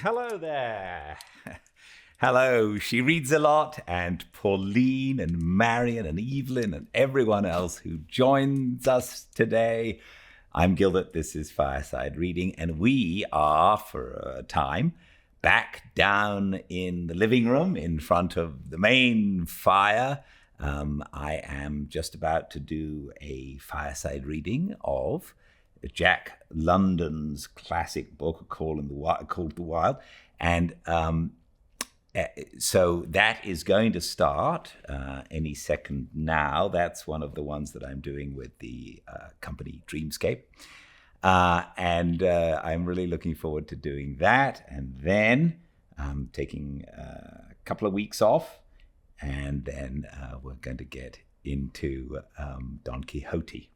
Hello there. Hello, She Reads a Lot, and Pauline and Marion and Evelyn and everyone else who joins us today. I'm Gildart, this is Fireside Reading, and we are, for a time, back down in the living room in front of the main fire. I am just about to do a fireside reading of Jack London's classic book called The Wild, and so that is going to start any second now. That's one of the ones that I'm doing with the company Dreamscape, and I'm really looking forward to doing that. And then I'm taking a couple of weeks off, and then we're going to get into Don Quixote.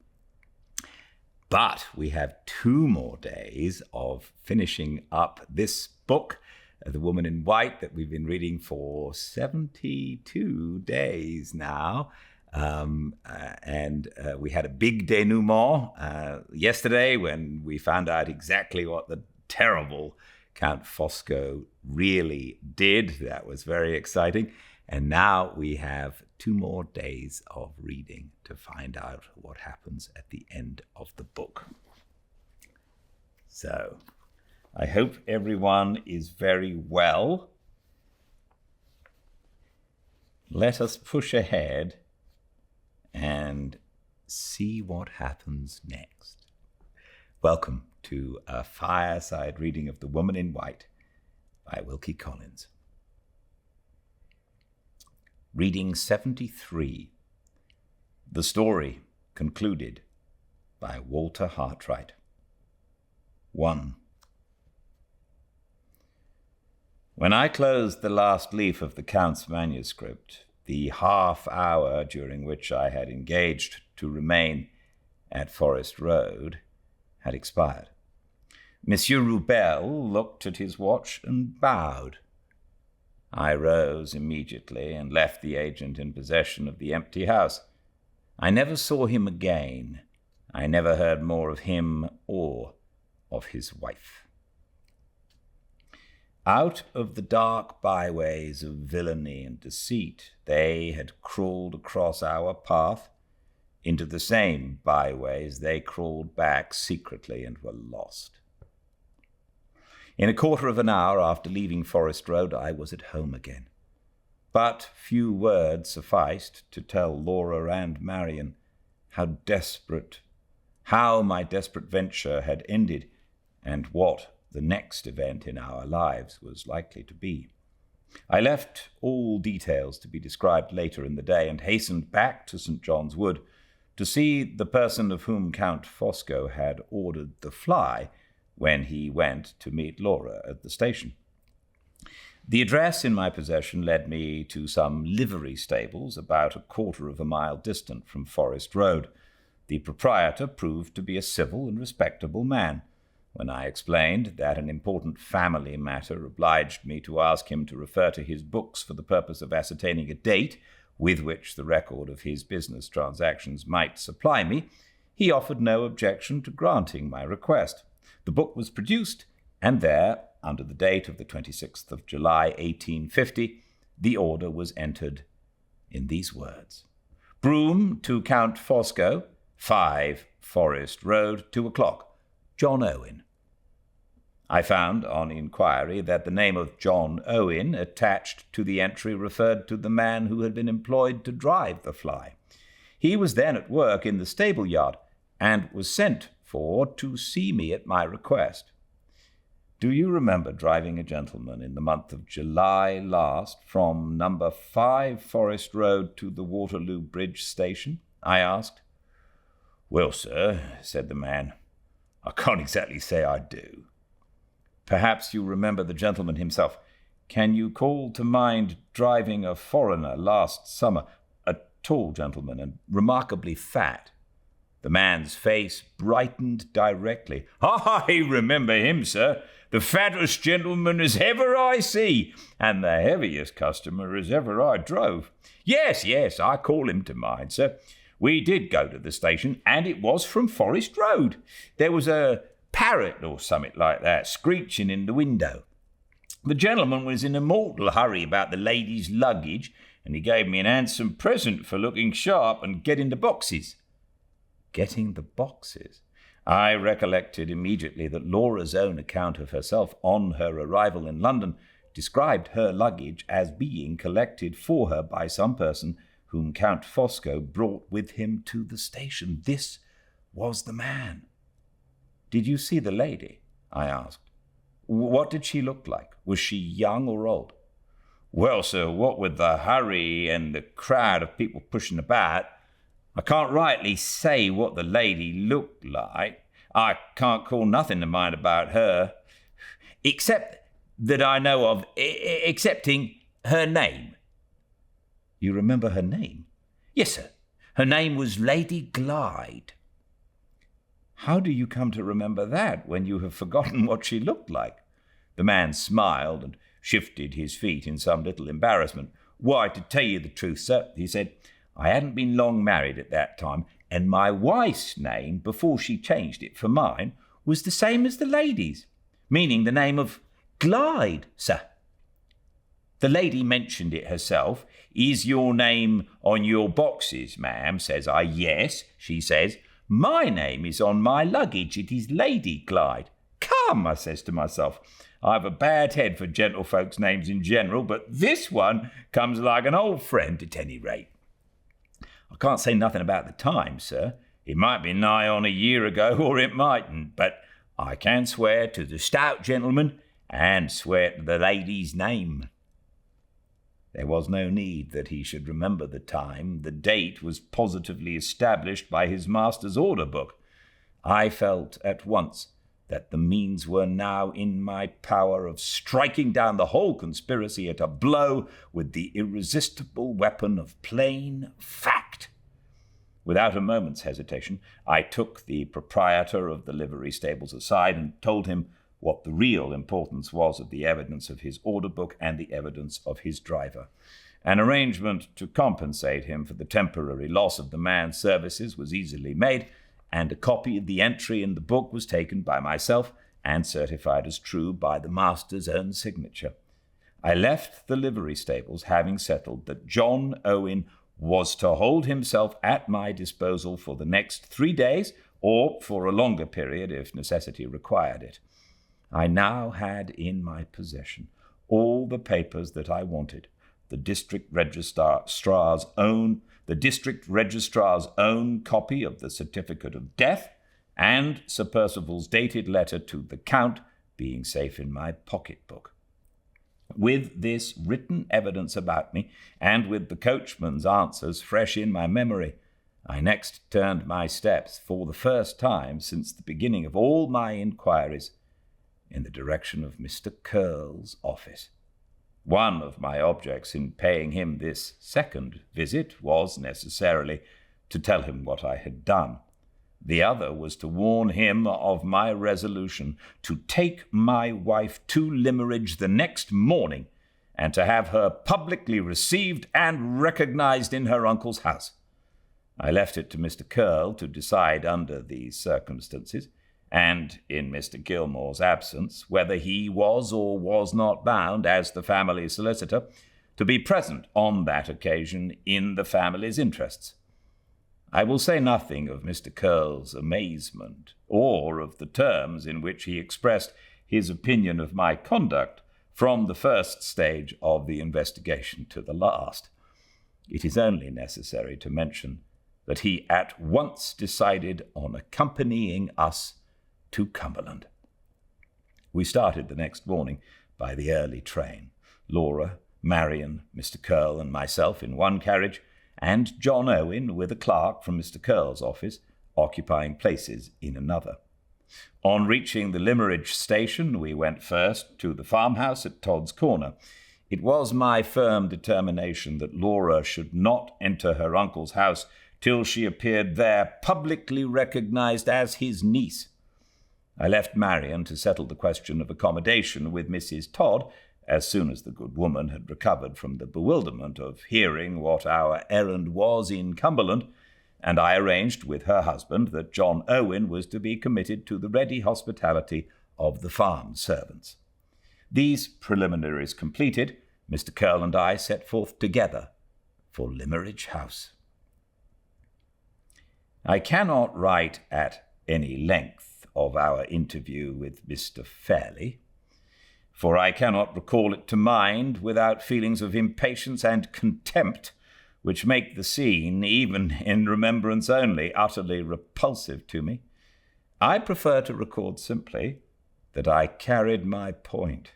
But we have 2 more days of finishing up this book, The Woman in White, that we've been reading for 72 days now. And we had a big denouement yesterday when we found out exactly what the terrible Count Fosco really did. That was very exciting. And now we have 2 more days of reading to find out what happens at the end of the book. So I hope everyone is very well. Let us push ahead and see what happens next. Welcome to a fireside reading of The Woman in White by Wilkie Collins. Reading 73. The Story Concluded by Walter Hartwright. 1. When I closed the last leaf of the Count's manuscript, the half hour during which I had engaged to remain at Forest Road had expired. Monsieur Rubel looked at his watch and bowed. I rose immediately and left the agent in possession of the empty house. I never saw him again. I never heard more of him or of his wife. Out of the dark byways of villainy and deceit, they had crawled across our path. Into the same byways they crawled back secretly and were lost. In a quarter of an hour after leaving Forest Road, I was at home again. But few words sufficed to tell Laura and Marion how my desperate venture had ended, and what the next event in our lives was likely to be. I left all details to be described later in the day, and hastened back to St. John's Wood to see the person of whom Count Fosco had ordered the fly when he went to meet Laura at the station. The address in my possession led me to some livery stables about a quarter of a mile distant from Forest Road. The proprietor proved to be a civil and respectable man. When I explained that an important family matter obliged me to ask him to refer to his books for the purpose of ascertaining a date with which the record of his business transactions might supply me, he offered no objection to granting my request. The book was produced, and there, under the date of the 26th of July, 1850, the order was entered in these words: Broom to Count Fosco, 5 Forest Road, 2 o'clock. John Owen. I found, on inquiry, that the name of John Owen attached to the entry referred to the man who had been employed to drive the fly. He was then at work in the stable yard, and was sent for to see me at my request. Do you remember driving a gentleman in the month of July last from number 5 Forest Road to the Waterloo Bridge station? I asked. Well, sir, said the man, I can't exactly say I do. Perhaps you remember the gentleman himself. Can you call to mind driving a foreigner last summer, a tall gentleman and remarkably fat? The man's face brightened directly. I remember him, sir. The fattest gentleman as ever I see, and the heaviest customer as ever I drove. Yes, I call him to mind, sir. We did go to the station, and it was from Forest Road. There was a parrot or something like that screeching in the window. The gentleman was in a mortal hurry about the lady's luggage, and he gave me an handsome present for looking sharp and getting the boxes. Getting the boxes? I recollected immediately that Laura's own account of herself on her arrival in London described her luggage as being collected for her by some person whom Count Fosco brought with him to the station. This was the man. "Did you see the lady?" I asked. "What did she look like? Was she young or old?" "Well, sir, what with the hurry and the crowd of people pushing about, I can't rightly say what the lady looked like. I can't call nothing to mind about her, except that I know of, excepting her name." "You remember her name?" "Yes, sir. Her name was Lady Glyde." "How do you come to remember that when you have forgotten what she looked like?" The man smiled and shifted his feet in some little embarrassment. "Why, to tell you the truth, sir," he said, "I hadn't been long married at that time, and my wife's name, before she changed it for mine, was the same as the lady's, meaning the name of Glyde, sir. The lady mentioned it herself. 'Is your name on your boxes, ma'am?' says I. 'Yes,' she says. 'My name is on my luggage. It is Lady Glyde.' 'Come,' I says to myself, 'I've a bad head for gentlefolks' names in general, but this one comes like an old friend at any rate.' I can't say nothing about the time, sir. It might be nigh on a year ago, or it mightn't, but I can swear to the stout gentleman and swear to the lady's name." There was no need that he should remember the time. The date was positively established by his master's order book. I felt at once that the means were now in my power of striking down the whole conspiracy at a blow with the irresistible weapon of plain fact. Without a moment's hesitation, I took the proprietor of the livery stables aside and told him what the real importance was of the evidence of his order book and the evidence of his driver. An arrangement to compensate him for the temporary loss of the man's services was easily made, and a copy of the entry in the book was taken by myself and certified as true by the master's own signature. I left the livery stables, having settled that John Owen was to hold himself at my disposal for the next 3 days, or for a longer period if necessity required it. I now had in my possession all the papers that I wanted, the district registrar's own copy of the certificate of death, and Sir Percival's dated letter to the Count being safe in my pocket-book. With this written evidence about me, and with the coachman's answers fresh in my memory, I next turned my steps, for the first time since the beginning of all my inquiries, in the direction of Mr. Curll's office. One of my objects in paying him this second visit was necessarily to tell him what I had done. The other was to warn him of my resolution to take my wife to Limmeridge the next morning, and to have her publicly received and recognized in her uncle's house. I left it to Mr. Curll to decide under these circumstances, and in Mr. Gilmore's absence, whether he was or was not bound, as the family solicitor, to be present on that occasion in the family's interests. I will say nothing of Mr. Curll's amazement, or of the terms in which he expressed his opinion of my conduct from the first stage of the investigation to the last. It is only necessary to mention that he at once decided on accompanying us to Cumberland. We started the next morning by the early train. Laura, Marion, Mr. Curll, and myself in one carriage, and John Owen, with a clerk from Mr. Curll's office, occupying places in another. On reaching the Limmeridge station, we went first to the farmhouse at Todd's Corner. It was my firm determination that Laura should not enter her uncle's house till she appeared there publicly recognized as his niece. I left Marion to settle the question of accommodation with Mrs. Todd as soon as the good woman had recovered from the bewilderment of hearing what our errand was in Cumberland, and I arranged with her husband that John Owen was to be committed to the ready hospitality of the farm servants. These preliminaries completed, Mr. Curl and I set forth together for Limmeridge House. I cannot write at any length of our interview with Mr. Fairley, for I cannot recall it to mind without feelings of impatience and contempt which make the scene, even in remembrance only, utterly repulsive to me. I prefer to record simply that I carried my point.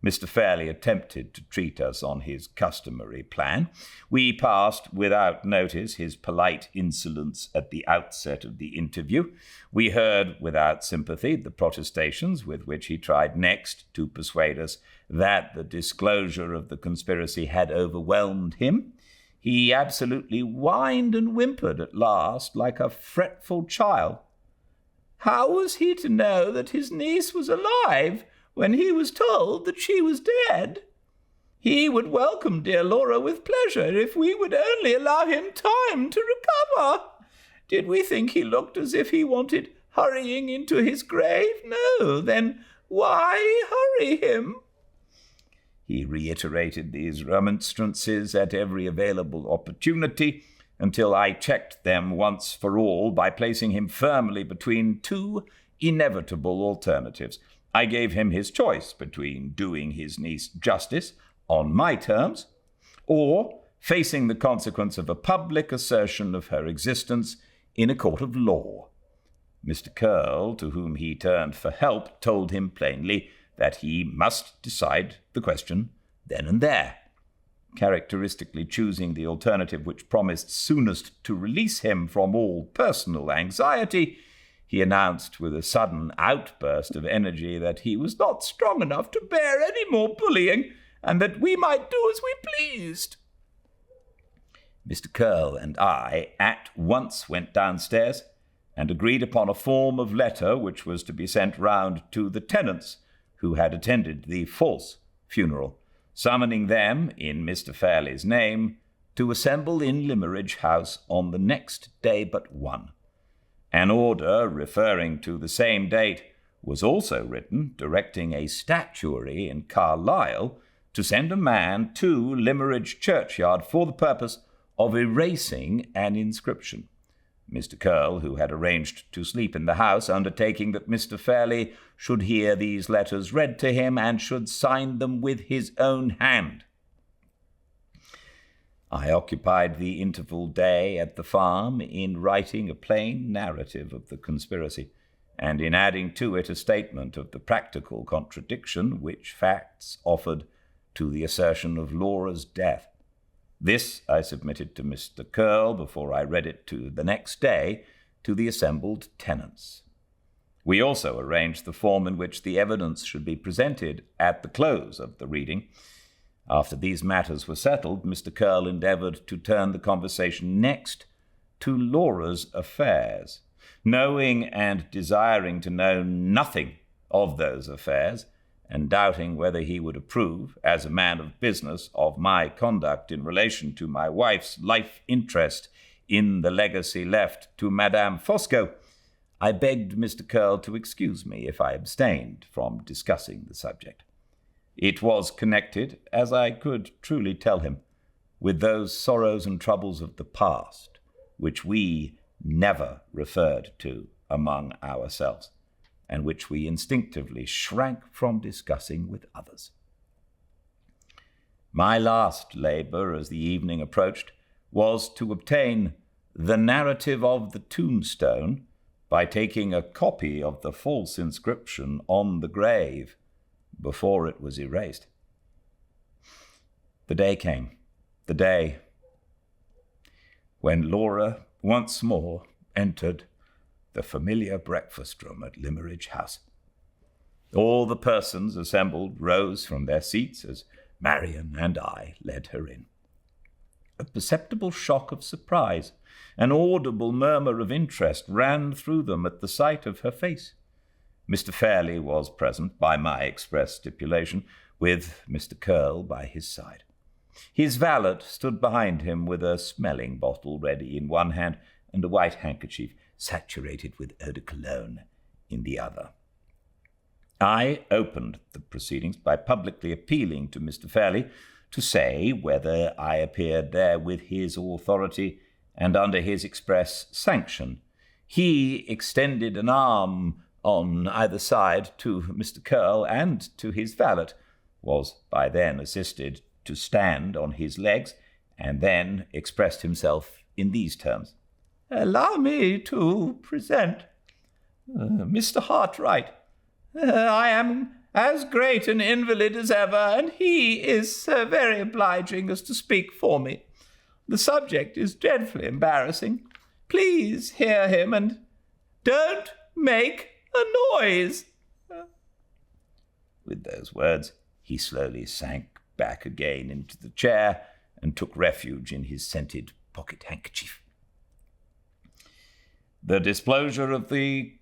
Mr. Fairley attempted to treat us on his customary plan. We passed without notice his polite insolence at the outset of the interview. We heard without sympathy the protestations with which he tried next to persuade us that the disclosure of the conspiracy had overwhelmed him. He absolutely whined and whimpered at last like a fretful child. How was he to know that his niece was alive when he was told that she was dead? He would welcome dear Laura with pleasure if we would only allow him time to recover. Did we think he looked as if he wanted hurrying into his grave? No, then why hurry him? He reiterated these remonstrances at every available opportunity, until I checked them once for all by placing him firmly between two inevitable alternatives. I gave him his choice between doing his niece justice on my terms, or facing the consequence of a public assertion of her existence in a court of law. Mr. Curl, to whom he turned for help, told him plainly that he must decide the question then and there. Characteristically choosing the alternative which promised soonest to release him from all personal anxiety, he announced with a sudden outburst of energy that he was not strong enough to bear any more bullying, and that we might do as we pleased. Mr. Curl and I at once went downstairs and agreed upon a form of letter which was to be sent round to the tenants who had attended the false funeral, summoning them, in Mr. Fairley's name, to assemble in Limmeridge House on the next day but one. An order referring to the same date was also written, directing a statuary in Carlisle to send a man to Limmeridge churchyard for the purpose of erasing an inscription. Mr. Curl, who had arranged to sleep in the house, undertaking that Mr. Fairley should hear these letters read to him and should sign them with his own hand. I occupied the interval day at the farm in writing a plain narrative of the conspiracy, and in adding to it a statement of the practical contradiction which facts offered to the assertion of Laura's death. This I submitted to Mr. Curl before I read it the next day to the assembled tenants. We also arranged the form in which the evidence should be presented at the close of the reading. After these matters were settled, Mr. Curl endeavored to turn the conversation next to Laura's affairs. Knowing and desiring to know nothing of those affairs, and doubting whether he would approve, as a man of business, of my conduct in relation to my wife's life interest in the legacy left to Madame Fosco, I begged Mr. Curl to excuse me if I abstained from discussing the subject. It was connected, as I could truly tell him, with those sorrows and troubles of the past, which we never referred to among ourselves, and which we instinctively shrank from discussing with others. My last labor, as the evening approached, was to obtain the narrative of the tombstone by taking a copy of the false inscription on the grave before it was erased. The day came, the day when Laura once more entered the familiar breakfast room at Limmeridge House. All the persons assembled rose from their seats as Marian and I led her in. A perceptible shock of surprise, an audible murmur of interest ran through them at the sight of her face. Mr. Fairley was present, by my express stipulation, with Mr. Curl by his side. His valet stood behind him with a smelling bottle ready in one hand and a white handkerchief saturated with eau de cologne in the other. I opened the proceedings by publicly appealing to Mr. Fairley to say whether I appeared there with his authority and under his express sanction. He extended an arm on either side to Mr. Curl and to his valet, was by then assisted to stand on his legs, and then expressed himself in these terms. "Allow me to present Mr. Hartright. I am as great an invalid as ever, and he is very obliging as to speak for me. The subject is dreadfully embarrassing. Please hear him, and don't make a noise." With those words, he slowly sank back again into the chair and took refuge in his scented pocket handkerchief. The disclosure of the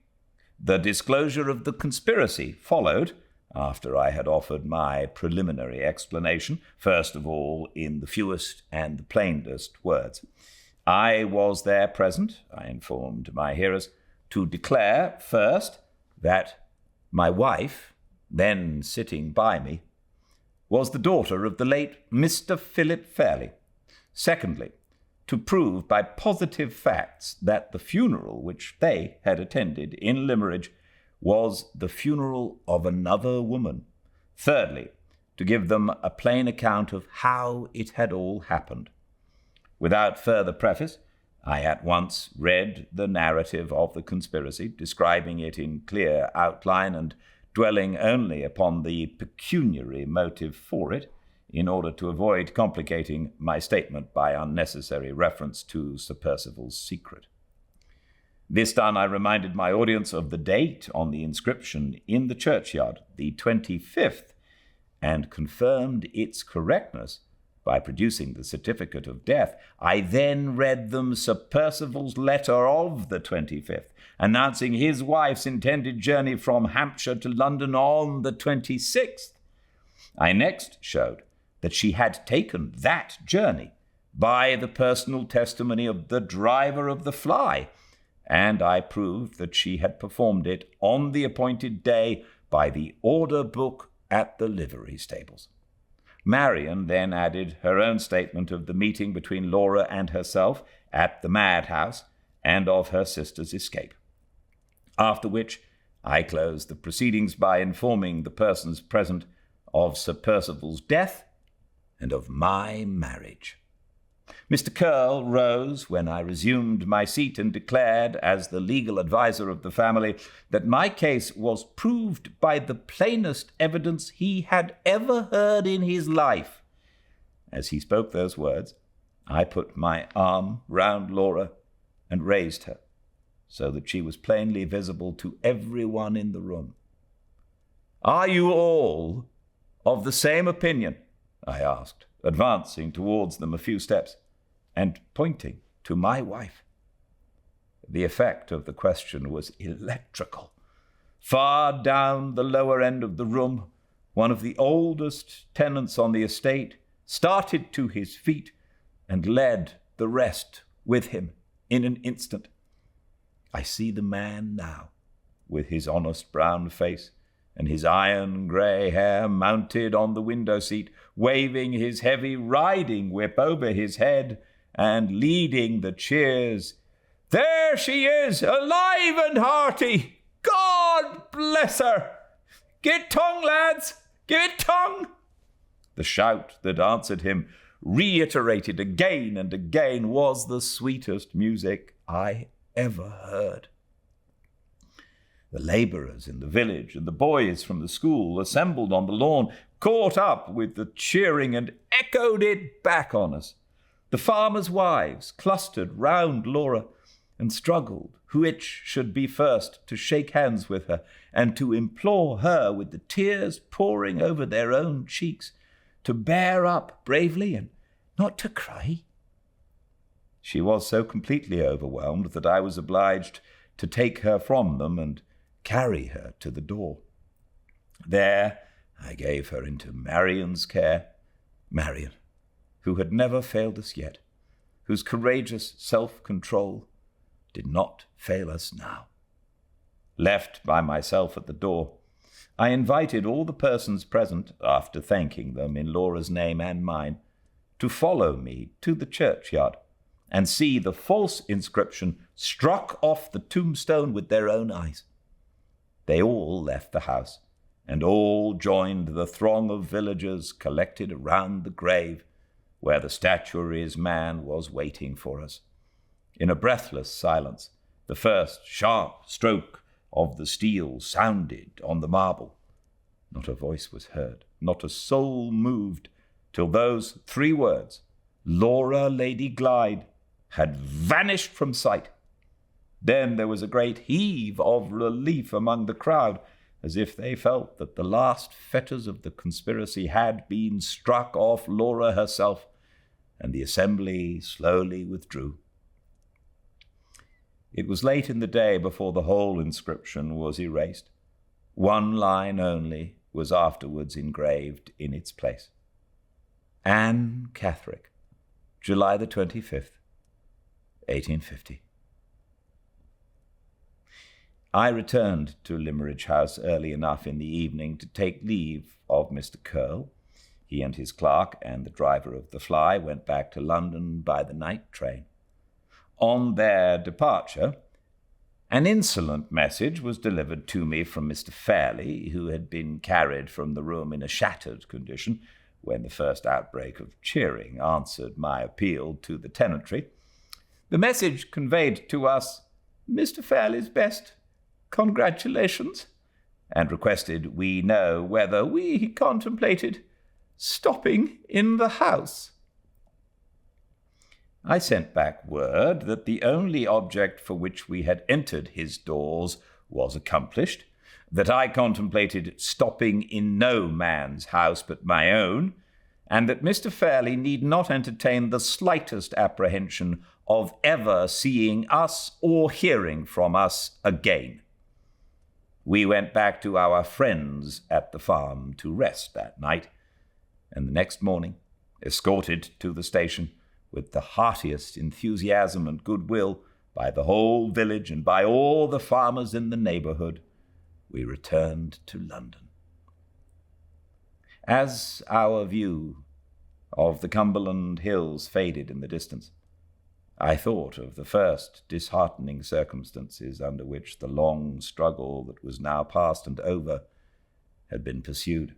conspiracy followed after I had offered my preliminary explanation, first of all in the fewest and the plainest words. I was there present, I informed my hearers, to declare, first, that my wife, then sitting by me, was the daughter of the late Mr. Philip Fairley. Secondly, to prove by positive facts that the funeral which they had attended in Limmeridge was the funeral of another woman. Thirdly, to give them a plain account of how it had all happened. Without further preface, I at once read the narrative of the conspiracy, describing it in clear outline and dwelling only upon the pecuniary motive for it, in order to avoid complicating my statement by unnecessary reference to Sir Percival's secret. This done, I reminded my audience of the date on the inscription in the churchyard, the 25th, and confirmed its correctness by producing the certificate of death. I then read them Sir Percival's letter of the 25th, announcing his wife's intended journey from Hampshire to London on the 26th. I next showed that she had taken that journey by the personal testimony of the driver of the fly, and I proved that she had performed it on the appointed day by the order book at the livery stables. Marian then added her own statement of the meeting between Laura and herself at the madhouse and of her sister's escape. After which I closed the proceedings by informing the persons present of Sir Percival's death and of my marriage. Mr. Curl rose when I resumed my seat and declared, as the legal adviser of the family, that my case was proved by the plainest evidence he had ever heard in his life. As he spoke those words, I put my arm round Laura and raised her, so that she was plainly visible to everyone in the room. "Are you all of the same opinion?" I asked, advancing towards them a few steps, and pointing to my wife. The effect of the question was electrical. Far down the lower end of the room, one of the oldest tenants on the estate started to his feet and led the rest with him in an instant. I see the man now, with his honest brown face and his iron grey hair mounted on the window-seat, waving his heavy riding-whip over his head and leading the cheers. "There she is, alive and hearty! God bless her! Give it tongue, lads! Give it tongue!" The shout that answered him, reiterated again and again, was the sweetest music I ever heard. The labourers in the village and the boys from the school assembled on the lawn caught up with the cheering and echoed it back on us. The farmers' wives clustered round Laura and struggled which should be first to shake hands with her and to implore her, with the tears pouring over their own cheeks, to bear up bravely and not to cry. She was so completely overwhelmed that I was obliged to take her from them and carry her to the door. There I gave her into Marian's care, Marian, who had never failed us yet, whose courageous self-control did not fail us now. Left by myself at the door, I invited all the persons present, after thanking them in Laura's name and mine, to follow me to the churchyard and see the false inscription struck off the tombstone with their own eyes. They all left the house, and all joined the throng of villagers collected around the grave, where the statuary's man was waiting for us. In a breathless silence, the first sharp stroke of the steel sounded on the marble. Not a voice was heard, not a soul moved, till those 3 words, "Laura Lady Glyde," had vanished from sight. Then there was a great heave of relief among the crowd, as if they felt that the last fetters of the conspiracy had been struck off Laura herself, and the assembly slowly withdrew. It was late in the day before the whole inscription was erased. 1 line only was afterwards engraved in its place. Anne Catherick, July the 25th, 1850. I returned to Limmeridge House early enough in the evening to take leave of Mr. Curl. He and his clerk and the driver of the fly went back to London by the night train. On their departure, an insolent message was delivered to me from Mr. Fairley, who had been carried from the room in a shattered condition when the first outbreak of cheering answered my appeal to the tenantry. The message conveyed to us Mr. Fairley's best congratulations, and requested we know whether we contemplated stopping in the house. I sent back word that the only object for which we had entered his doors was accomplished, that I contemplated stopping in no man's house but my own, and that Mr. Fairley need not entertain the slightest apprehension of ever seeing us or hearing from us again. We went back to our friends at the farm to rest that night, and the next morning, escorted to the station with the heartiest enthusiasm and goodwill by the whole village and by all the farmers in the neighborhood, we returned to London. As our view of the Cumberland hills faded in the distance, I thought of the first disheartening circumstances under which the long struggle that was now past and over had been pursued.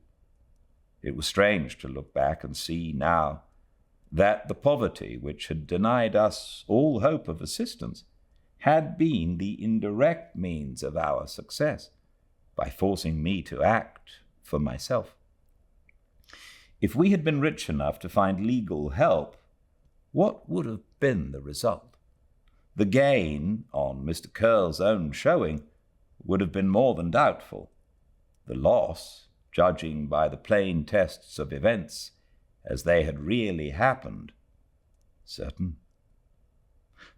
It was strange to look back and see now that the poverty which had denied us all hope of assistance had been the indirect means of our success, by forcing me to act for myself. If we had been rich enough to find legal help, what would have been the result? The gain, on Mr. Curl's own showing, would have been more than doubtful. The loss, judging by the plain tests of events as they had really happened, certain.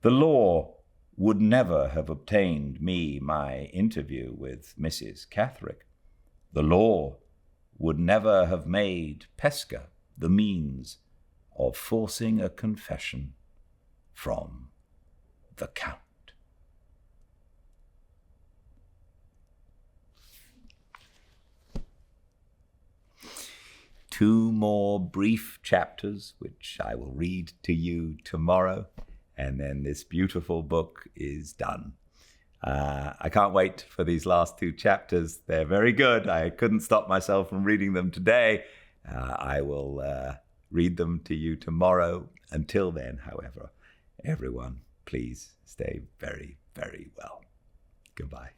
The law would never have obtained me my interview with Mrs. Catherick. The law would never have made Pesca the means of forcing a confession from the Count. Two more brief chapters, which I will read to you tomorrow, and then this beautiful book is done. I can't wait for these last 2 chapters. They're very good. I couldn't stop myself from reading them today. I will read them to you tomorrow. Until then, however, everyone, please stay very, very well. Goodbye.